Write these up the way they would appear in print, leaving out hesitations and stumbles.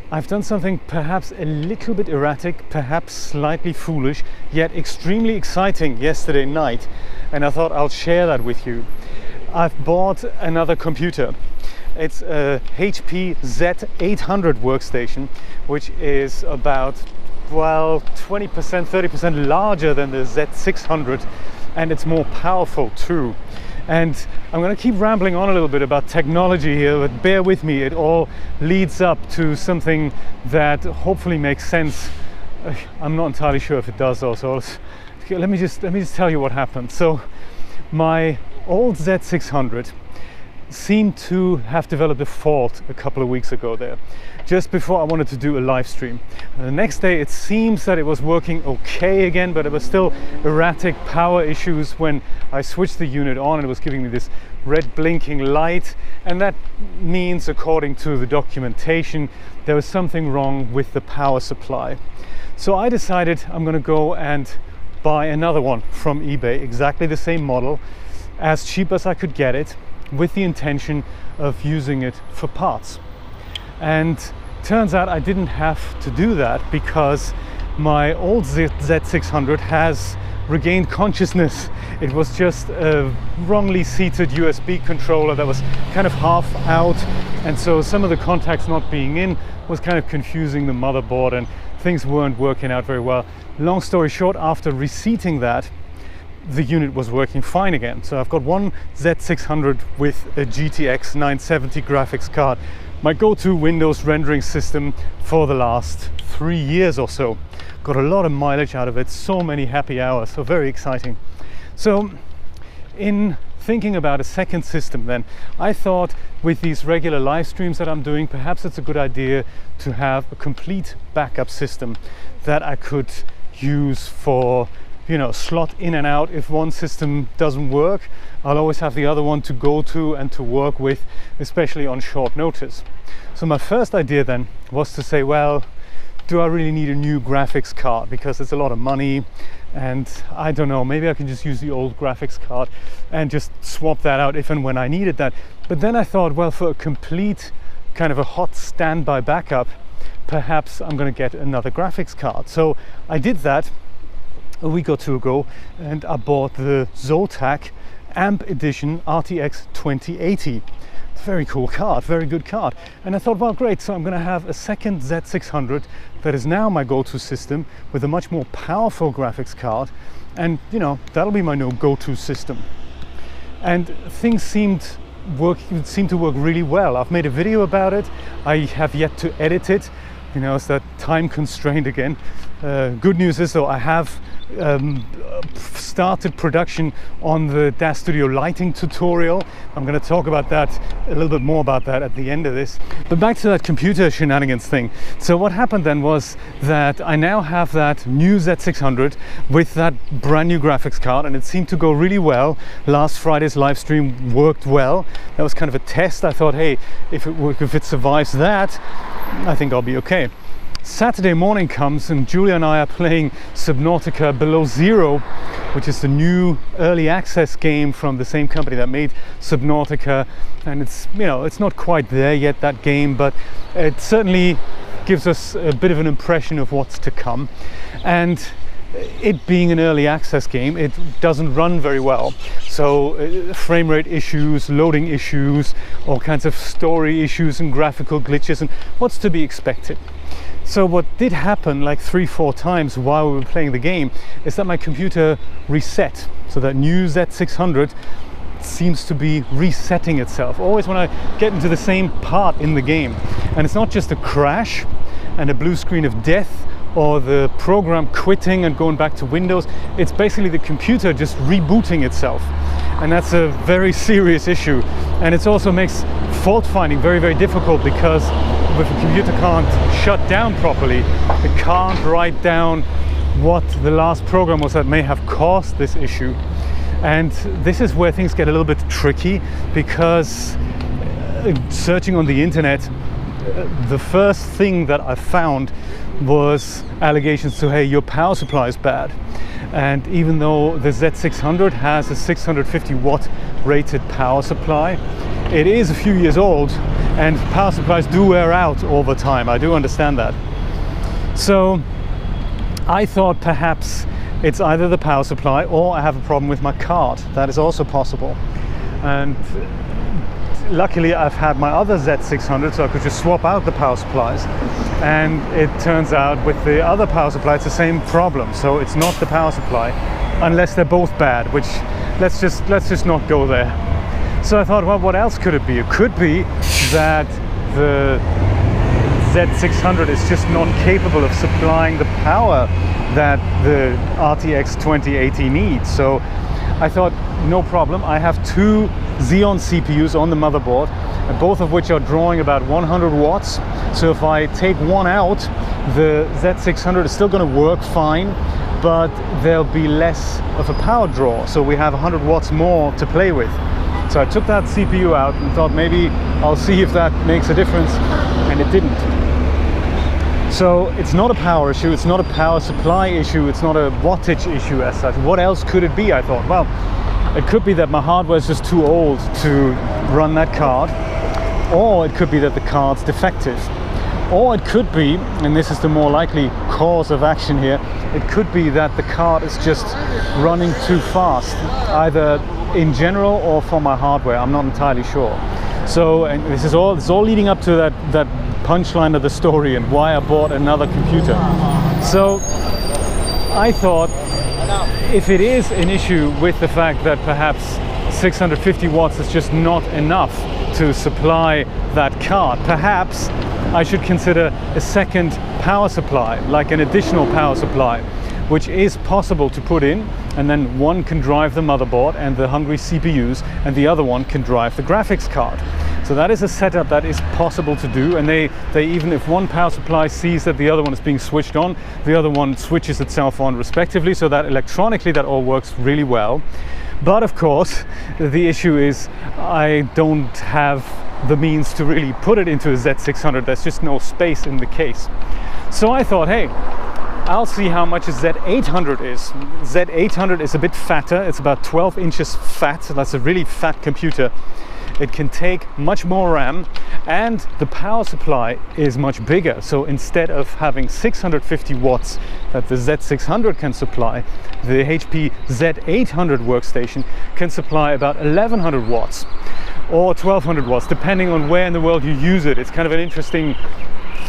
I've done something perhaps a little bit erratic, perhaps slightly foolish, yet extremely exciting yesterday night, and I thought I'll share that with you. I've bought another computer. It's a HP Z800 Workstation, which is about, well, 20%, 30% larger than the Z600, and it's more powerful too. And I'm going to keep rambling on a little bit about technology here, but bear with me, it all leads up to something that hopefully makes sense. I'm not entirely sure if it does also. Let me just tell you what happened. So my old Z600 seemed to have developed a fault a couple of weeks ago there, just before I wanted to do a live stream. And the next day it seems that it was working okay again, but it was still erratic power issues when I switched the unit on, and it was giving me this red blinking light, and that means, according to the documentation, there was something wrong with the power supply. So I decided I'm going to go and buy another one from eBay, exactly the same model, as cheap as I could get it, with the intention of using it for parts. And turns out I didn't have to do that, because my old Z600 has regained consciousness. It was just a wrongly seated USB controller that was kind of half out, and so some of the contacts not being in was kind of confusing the motherboard, and things weren't working out very well. Long story short, after reseating that, the unit was working fine again. So I've got one Z600 with a GTX 970 graphics card, my go-to Windows rendering system for the last 3 years or so. Got a lot of mileage out of it, so many happy hours, so very exciting. So in thinking about a second system then, I thought with these regular live streams that I'm doing, perhaps it's a good idea to have a complete backup system that I could use for, you know, slot in and out. If one system doesn't work, I'll always have the other one to go to and to work with, especially on short notice. So my first idea then was to say, well, do I really need a new graphics card? Because it's a lot of money, and I don't know, maybe I can just use the old graphics card and just swap that out if and when I needed that. But then I thought, well, for a complete kind of a hot standby backup, perhaps I'm going to get another graphics card. So I did that a week or two ago, and I bought the Zotac Amp Edition RTX 2080. It's a very cool card, very good card. And I thought, well, great, so I'm going to have a second Z600 that is now my go-to system with a much more powerful graphics card, and you know, that'll be my new go-to system. And things seemed to work really well. I've made a video about it. I have yet to edit it. You know, it's that time constraint again. Good news is though, I have started production on the DAZ Studio lighting tutorial. I'm going to talk about that, a little bit more about that at the end of this. But back to that computer shenanigans thing. So what happened then was that I now have that new Z600 with that brand new graphics card, and it seemed to go really well. Last Friday's live stream worked well. That was kind of a test. I thought, hey, if it survives that, I think I'll be okay. Saturday morning comes, and Julia and I are playing Subnautica Below Zero, which is the new early access game from the same company that made Subnautica. And it's, you know, it's not quite there yet, that game, but it certainly gives us a bit of an impression of what's to come. And it being an early access game, it doesn't run very well. So frame rate issues, loading issues, all kinds of story issues and graphical glitches, and what's to be expected. So what did happen like 3-4 times while we were playing the game is that my computer reset. So that new Z600 seems to be resetting itself, always when I get into the same part in the game. And it's not just a crash and a blue screen of death or the program quitting and going back to Windows. It's basically the computer just rebooting itself. And that's a very serious issue. And it also makes fault finding very, very difficult, because if a computer can't shut down properly, it can't write down what the last program was that may have caused this issue. And this is where things get a little bit tricky, because searching on the internet, the first thing that I found was allegations to, hey, your power supply is bad. And even though the Z600 has a 650 watt rated power supply, it is a few years old, and power supplies do wear out over time. I do understand that. So I thought perhaps it's either the power supply or I have a problem with my card. That is also possible. And luckily I've had my other Z600, so I could just swap out the power supplies, and it turns out with the other power supply it's the same problem. So it's not the power supply, unless they're both bad, which let's just not go there. So I thought, well, what else could it be? It could be that the Z600 is just not capable of supplying the power that the RTX 2080 needs. So I thought, no problem, I have two Xeon CPUs on the motherboard, and both of which are drawing about 100 watts. So if I take one out, the Z600 is still going to work fine, but there'll be less of a power draw. So we have 100 watts more to play with. So I took that CPU out and thought maybe I'll see if that makes a difference, and it didn't. So it's not a power issue, it's not a power supply issue, it's not a wattage issue as such. What else could it be? I thought, well, it could be that my hardware is just too old to run that card, or it could be that the card's defective, or it could be, and this is the more likely cause of action here, it could be that the card is just running too fast, either in general or for my hardware. I'm not entirely sure. So, and this is all leading up to that punchline of the story and why I bought another computer. So I thought, if it is an issue with the fact that perhaps 650 watts is just not enough to supply that card, perhaps I should consider a second power supply, like an additional power supply, which is possible to put in, and then one can drive the motherboard and the hungry CPUs, and the other one can drive the graphics card. So that is a setup that is possible to do, and they even if one power supply sees that the other one is being switched on, the other one switches itself on respectively, so that electronically that all works really well. But of course, the issue is I don't have the means to really put it into a Z600. There's just no space in the case. So I thought, hey, I'll see how much a Z800 is. Z800 is a bit fatter, it's about 12 inches fat, so that's a really fat computer. It can take much more RAM, and the power supply is much bigger. So instead of having 650 watts that the Z600 can supply, the HP Z800 Workstation can supply about 1100 watts or 1200 watts, depending on where in the world you use it. It's kind of an interesting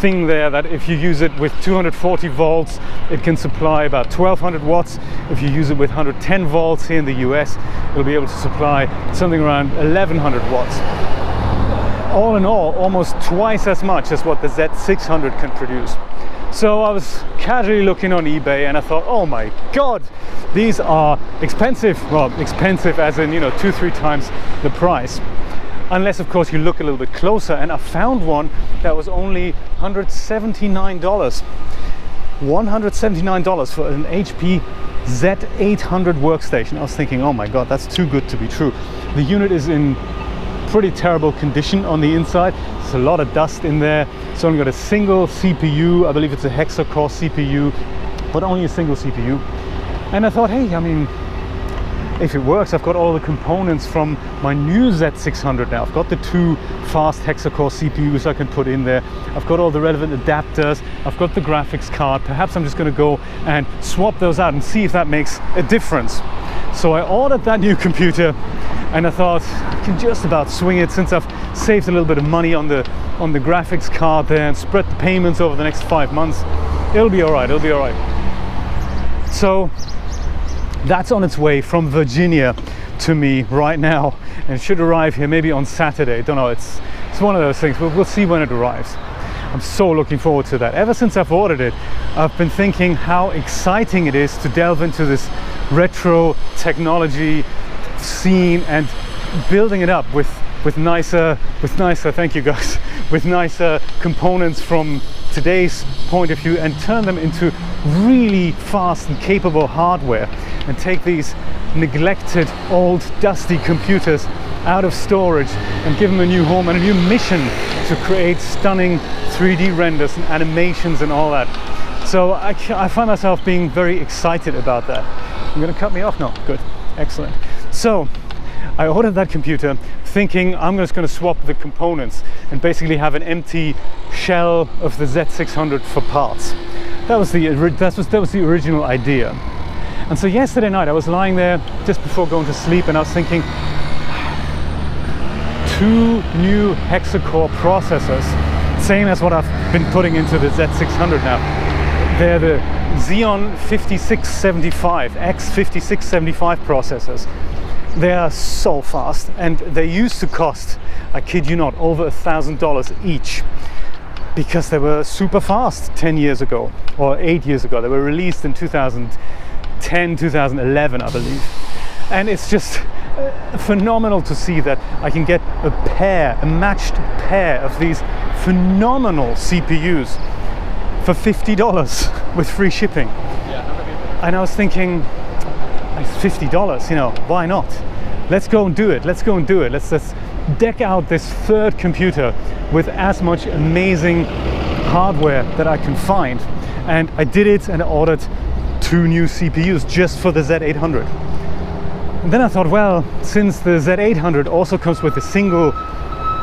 thing there, that if you use it with 240 volts, it can supply about 1200 watts. If you use it with 110 volts here in the US, it'll be able to supply something around 1100 watts. All in all, almost twice as much as what the Z600 can produce. So I was casually looking on eBay and I thought, oh my god, these are expensive. Well, expensive as in, you know, 2-3 times the price. Unless of course you look a little bit closer, and I found one that was only $179. $179 for an HP Z800 Workstation. I was thinking, oh my god, that's too good to be true. The unit is in pretty terrible condition on the inside. There's a lot of dust in there. It's only got a single CPU. I believe it's a hexa-core CPU, but only a single CPU. And I thought, hey, I mean, if it works, I've got all the components from my new Z600 now. I've got the two fast hexa-core CPUs I can put in there. I've got all the relevant adapters. I've got the graphics card. Perhaps I'm just going to go and swap those out and see if that makes a difference. So I ordered that new computer, and I thought I can just about swing it, since I've saved a little bit of money on the graphics card there and spread the payments over the next 5 months. It'll be all right. It'll be all right. So that's on its way from Virginia to me right now, and it should arrive here maybe on Saturday. Don't know, it's one of those things, but we'll see when it arrives. I'm so looking forward to that. Ever since I've ordered it, I've been thinking how exciting it is to delve into this retro technology scene and building it up with nicer, thank you guys, with nicer components from today's point of view, and turn them into really fast and capable hardware, and take these neglected old dusty computers out of storage and give them a new home and a new mission to create stunning 3D renders and animations and all that. So I find myself being very excited about that. You're going to cut me off now? Good, excellent. So I ordered that computer thinking I'm just going to swap the components and basically have an empty shell of the Z600 for parts. That was the original idea. And so yesterday night I was lying there just before going to sleep, and I was thinking, 2 new hexa-core processors, same as what I've been putting into the Z600 now. They're the Xeon 5675, X5675 processors. They are so fast, and they used to cost, I kid you not, over $1,000 each, because they were super fast 10 years ago, or 8 years ago. They were released in 2010, 2011, I believe. And it's just phenomenal to see that I can get a matched pair of these phenomenal CPUs for $50 with free shipping. And I was thinking, it's $50, you know, why not? Let's go and do it. Let's go and do it. Let's deck out this third computer with as much amazing hardware that I can find. And I did it, and I ordered 2 new CPUs just for the Z800. And then I thought, well, since the Z800 also comes with a single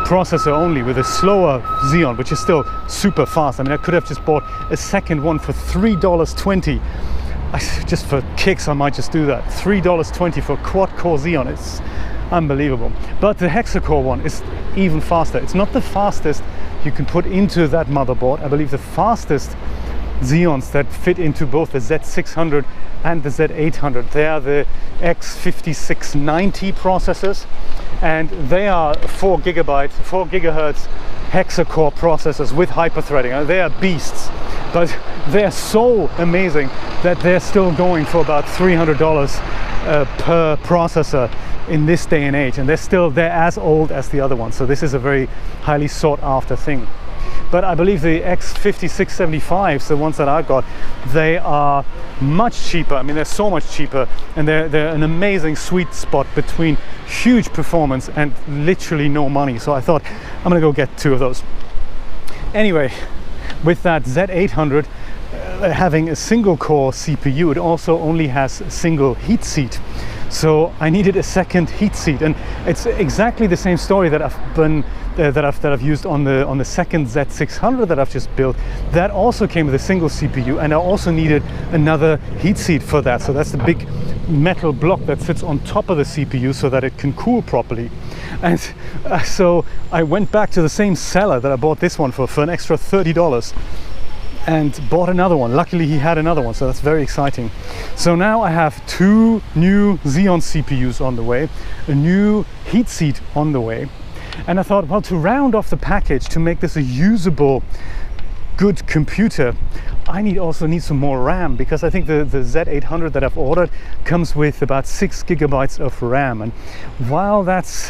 processor only, with a slower Xeon, which is still super fast. I mean, I could have just bought a second one for $3.20. Just for kicks, I might just do that. $3.20 for quad-core Xeon. It's unbelievable. But the hexa-core one is even faster. It's not the fastest you can put into that motherboard. I believe the fastest Xeons that fit into both the Z600 and the Z800, they are the X5690 processors, and they are 4 gigahertz hexa-core processors with hyperthreading. They are beasts, but they're so amazing that they're still going for about $300 per processor in this day and age, and they're as old as the other ones. So this is a very highly sought after thing. But I believe the X5675s, the ones that I got, they are much cheaper. I mean, they're so much cheaper, and they're an amazing sweet spot between huge performance and literally no money. So I thought, I'm gonna go get 2 of those. Anyway, with that Z800 having a single core CPU, it also only has a single heat seat. So I needed a second heat seat, and it's exactly the same story that I've used on the second Z600 that I've just built. That also came with a single CPU, and I also needed another heat seat for that. So that's the big metal block that sits on top of the CPU so that it can cool properly. And so I went back to the same seller that I bought this one for an extra $30. And bought another one. Luckily he had another one, so that's very exciting. So now I have 2 new Xeon CPUs on the way, a new heat seat on the way, and I thought, well, to round off the package, to make this a usable, good computer, I also need some more RAM, because I think the Z800 that I've ordered comes with about 6 gigabytes of RAM, and while that's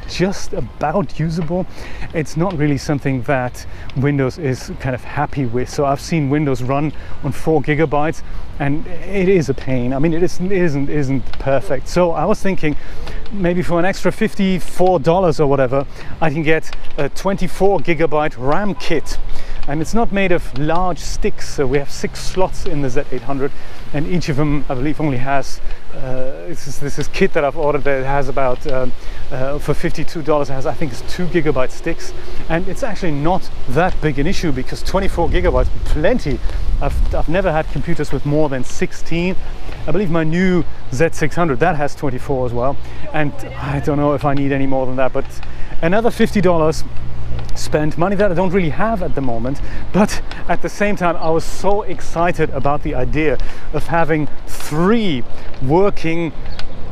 just about usable, it's not really something that Windows is kind of happy with. So I've seen Windows run on 4 gigabytes, and it is a pain. I mean, it isn't perfect. So I was thinking, maybe for an extra $54 or whatever, I can get a 24 gigabyte RAM kit. And it's not made of large sticks, so we have 6 slots in the Z800, and each of them, I believe, only has this is kit that I've ordered that has about for $52, it has, I think, it's 2 gigabyte sticks, and it's actually not that big an issue, because 24 gigabytes, plenty. I've never had computers with more than 16. I believe my new Z600, that has 24 as well, and I don't know if I need any more than that. But another $50 spent, money that I don't really have at the moment, but at the same time I was so excited about the idea of having 3 working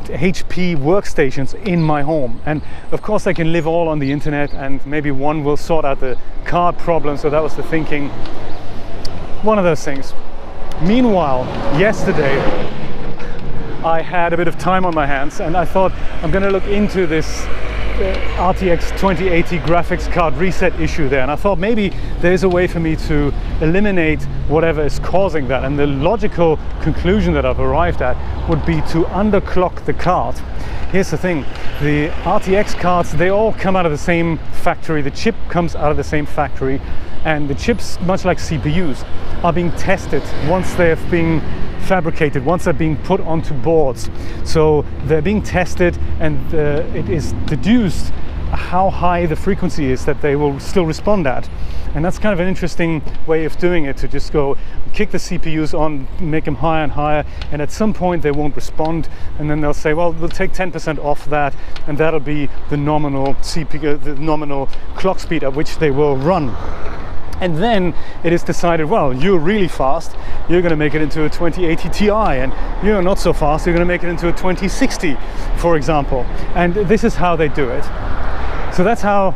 HP workstations in my home. And of course they can live all on the internet, and maybe one will sort out the card problem. So that was the thinking, one of those things. Meanwhile, yesterday I had a bit of time on my hands, and I thought, I'm going to look into this RTX 2080 graphics card reset issue there, and I thought maybe there's a way for me to eliminate whatever is causing that. And the logical conclusion that I've arrived at would be to underclock the card. Here's the thing, the RTX cards, they all come out of the same factory, the chip comes out of the same factory, and the chips, much like CPUs, are being tested once they have been fabricated, once they're being put onto boards. So they're being tested, and it is deduced how high the frequency is that they will still respond at. And that's kind of an interesting way of doing it, to just go kick the CPUs on, make them higher and higher, and at some point they won't respond, and then they'll say, well, we'll take 10% off that, and that'll be the nominal CPU, the nominal clock speed at which they will run. And then it is decided, well, you're really fast, you're going to make it into a 2080 Ti, and you're not so fast, you're going to make it into a 2060, for example. And this is how they do it. So that's how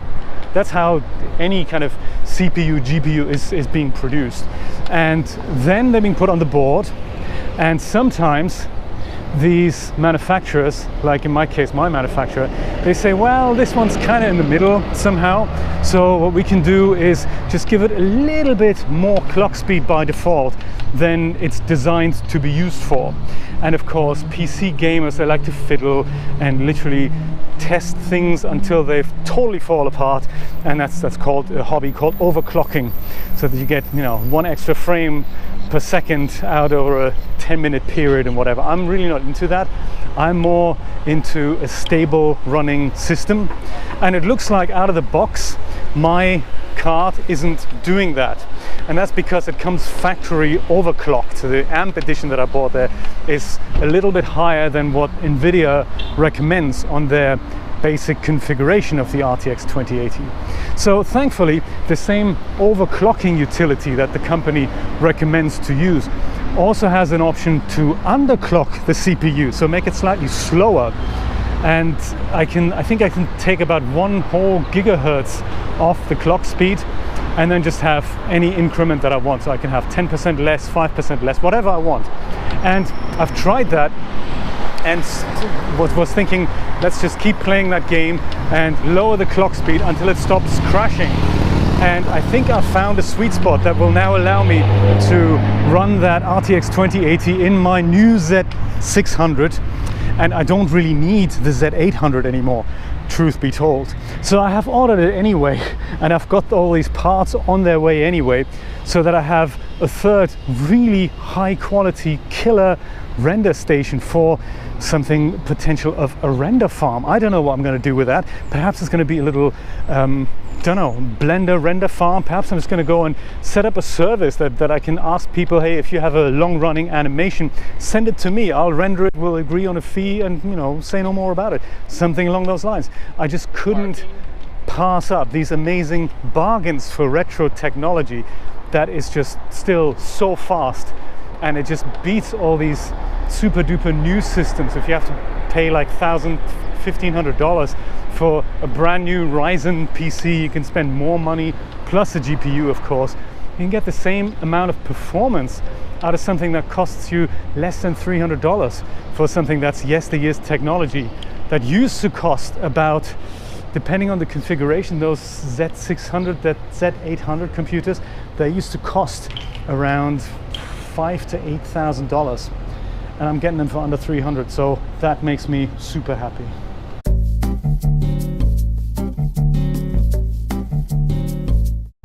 any kind of CPU, GPU is being produced. And then they're being put on the board, and sometimes these manufacturers, like in my case, my manufacturer, they say, well, this one's kind of in the middle somehow, so what we can do is just give it a little bit more clock speed by default than it's designed to be used for. And of course, PC gamers, they like to fiddle and literally test things until they totally fall apart, and that's called a hobby called overclocking, so that you get, you know, 1 extra frame per second out over a 10-minute period and whatever. I'm really not into that. I'm more into a stable running system, and it looks like out of the box my card isn't doing that, and that's because it comes factory overclocked. So the amp edition that I bought there is a little bit higher than what NVIDIA recommends on their basic configuration of the RTX 2080. So thankfully, the same overclocking utility that the company recommends to use also has an option to underclock the CPU, so make it slightly slower. And I think I can take about 1 whole gigahertz off the clock speed, and then just have any increment that I want. So I can have 10% less, 5% less, whatever I want. And I've tried that, and was thinking, let's just keep playing that game and lower the clock speed until it stops crashing. And I think I've found a sweet spot that will now allow me to run that RTX 2080 in my new Z600, and I don't really need the Z800 anymore, truth be told. So I have ordered it anyway, and I've got all these parts on their way anyway, so that I have a third really high quality killer render station for something potential of a render farm. I don't know what I'm going to do with that. Perhaps it's going to be a little don't know, Blender render farm. Perhaps I'm just going to go and set up a service that I can ask people, hey, if you have a long-running animation, send it to me, I'll render it, we'll agree on a fee, and, you know, say no more about it. Something along those lines. I just couldn't pass up these amazing bargains for retro technology that is just still so fast, and it just beats all these super duper new systems. If you have to pay like $1,000, $1,500 for a brand new Ryzen PC, you can spend more money plus a GPU, of course. You can get the same amount of performance out of something that costs you less than $300 for something that's yesteryear's technology that used to cost about, depending on the configuration, those Z600, that Z800 computers, they used to cost around $5,000 to $8,000, and I'm getting them for under 300, so that makes me super happy.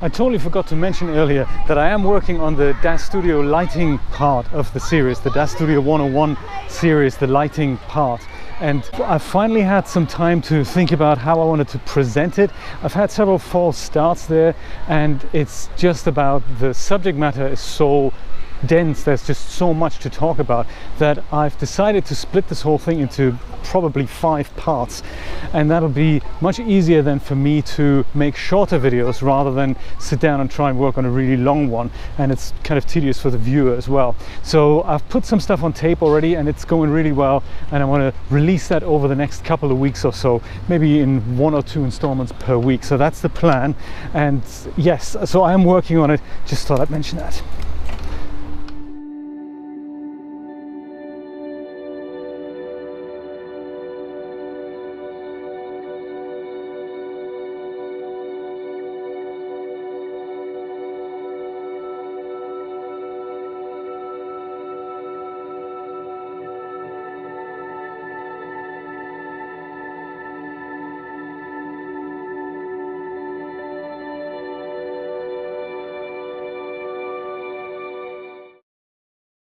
I totally forgot to mention earlier that I am working on the DAZ Studio lighting part of the series, the DAZ Studio 101 series, the lighting part. And I finally had some time to think about how I wanted to present it. I've had several false starts there, and it's just about the subject matter is so dense, there's just so much to talk about, that I've decided to split this whole thing into probably 5 parts, and that'll be much easier than for me to make shorter videos rather than sit down and try and work on a really long one, and it's kind of tedious for the viewer as well. So I've put some stuff on tape already, and it's going really well, and I want to release that over the next couple of weeks or so, maybe in 1 or 2 installments per week. So that's the plan, and yes, so I am working on it. Just thought I'd mention that.